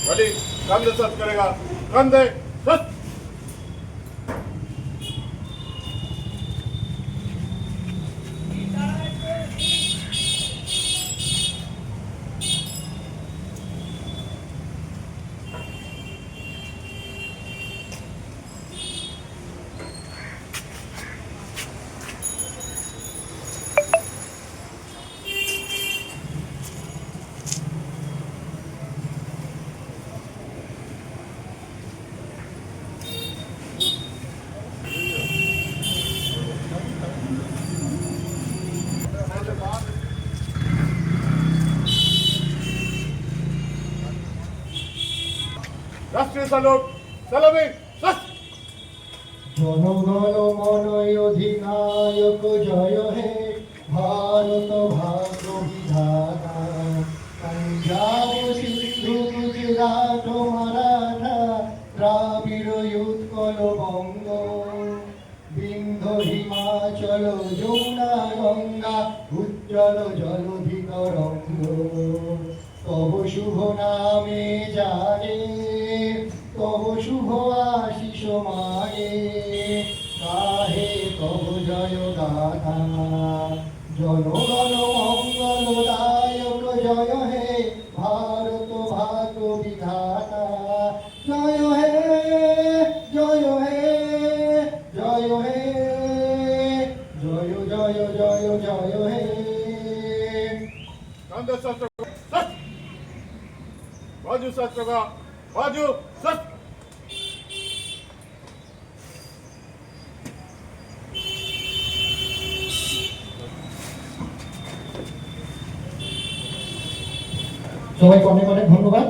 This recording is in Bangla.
रेडी, कंधे सच करेगा, कंधे सच। राष्ट्रीय सैल्यूट, सलामी, सच। জনগণ মনয় অধিনায়ক জয় হে ভারত ভাগ্য বিধাতা পঞ্জাব সিন্ধু গুজরাট মারাঠা দ্রাবিড় উৎকল বঙ্গ বিন্ধ হিমাচল যমুনা গঙ্গা উজ্জ্বল জলধি তরঙ্গ তব শুভ নামে জাগে তব শুভ আশিস মাগে গাহে তব জয় গাথা জনগণ মঙ্গলদায়ক জয় হে ভারত ভাগ্য বিধাতা জয় হে জয় হে জয় হে জয় জয় জয় জয় হে कंधे सच, सच। बाजू सच होगा, बाजू सच। সবাইকে অনেক অনেক ধন্যবাদ।